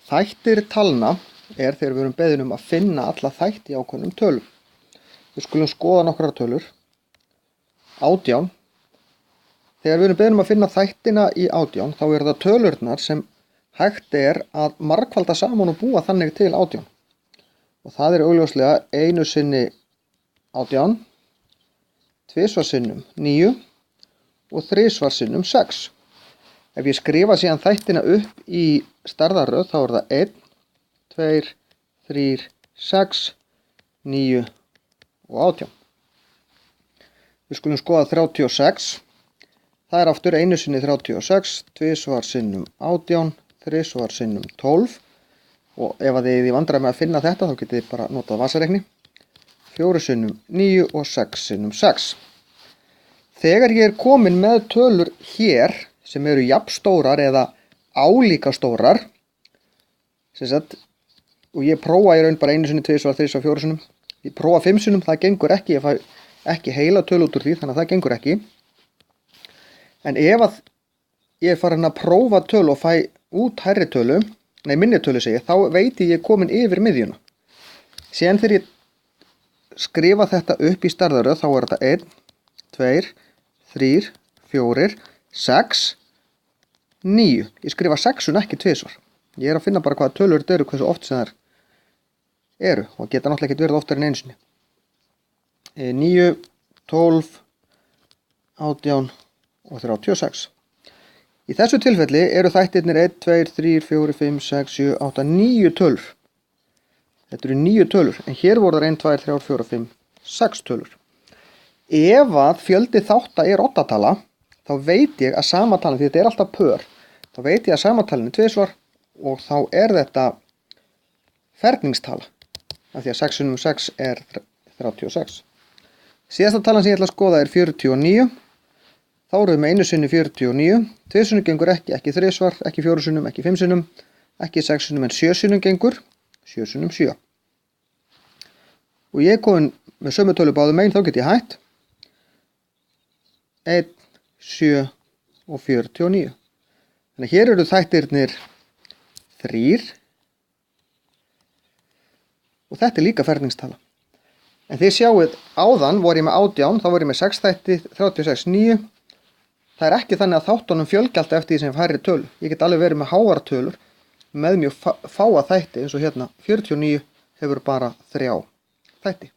Þættir talna er þegar við erum beðin um að finna alla þætti í ákveðnum tölum. Við skulum skoða nokkrar tölur. 18. Þegar við erum beðin um að finna þættina í 18, þá eru það tölurnar sem hægt er að margfalda saman og búa þannig til 18. Og það er augljóslega 1 sinni 18, 2 sinnum 9 og 3 sinnum 6. Ef ég skrifa síðan þættina upp í stærðarröð þá er það 1, 2, 3, 6, 9 og 18. Við skulum skoða 36. Það er aftur 1 sinni 36, 2 sinnum 18, 3 sinnum 12. Og ef þið eruð í vandræðum með að finna þetta þá getið þið bara notað vasareikni. 4 sinnum 9 og 6 sinnum 6. Þegar ég er komin með tölur hér sem eru jafnstórar eða álíka stórar, og ég prófa í raun bara 1 sinni, 2, 3, 4 sinnum. Ég prófa 5 sinnum, það gengur ekki, ég fæ ekki heila tölu út úr því, þannig að það gengur ekki. En ef að ég er farin að prófa tölu og fæ út hærri tölu, minni tölu segi, þá veit ég komin yfir miðjuna. Síðan þegar ég skrifa þetta upp í stærðarröð, þá er þetta 1, 2, 3, 4, 6, 9. Ég skrifa 6 ekki 2. Ég er að finna bara hvaða tölur þetta eru, hversu oft sem þær eru. Og geta náttúrulega ekki verið oftar en 1 sinni. 9, 12, 18 og 36. Í þessu tilfelli eru þættirnir 1, 2, 3, 4, 5, 6, 7, 8, 9 tölur. Þetta eru 9 tölur, en hér voru það 1, 2, 3, 4, 5, 6 tölur. Ef að fjöldi þátta er oddatala, þá veit ég að samatalan, því þetta er alltaf pör, þá veit ég að samatalin er 2 og þá er þetta ferningstala, af því að 6 sinnum 6 er 36. Síðasta talan sem ég ætla að skoða er 49. Þá erum við með 1 sinni 49, 2 sinnum gengur ekki 3, ekki 4 sinnum, ekki 5 sinnum, ekki 6 sinnum en 7 sinnum gengur, 7 sinnum 7. Og ég er komin með sömu tölu báðum megin, þá get ég hætt. 1, 7 og 49. Þannig að hér eru þættirnir 3 og þetta er líka ferningstala. En þið sjáuð áðan var ég með 18, þá var ég með 6 þætti, 36, 9. Það er ekki þannig að þáttunum fjölgi alltaf eftir því sem færri tölu. Ég get alveg verið með háar tölur með mjög fáa þætti eins og hérna 49 hefur bara 3 þætti.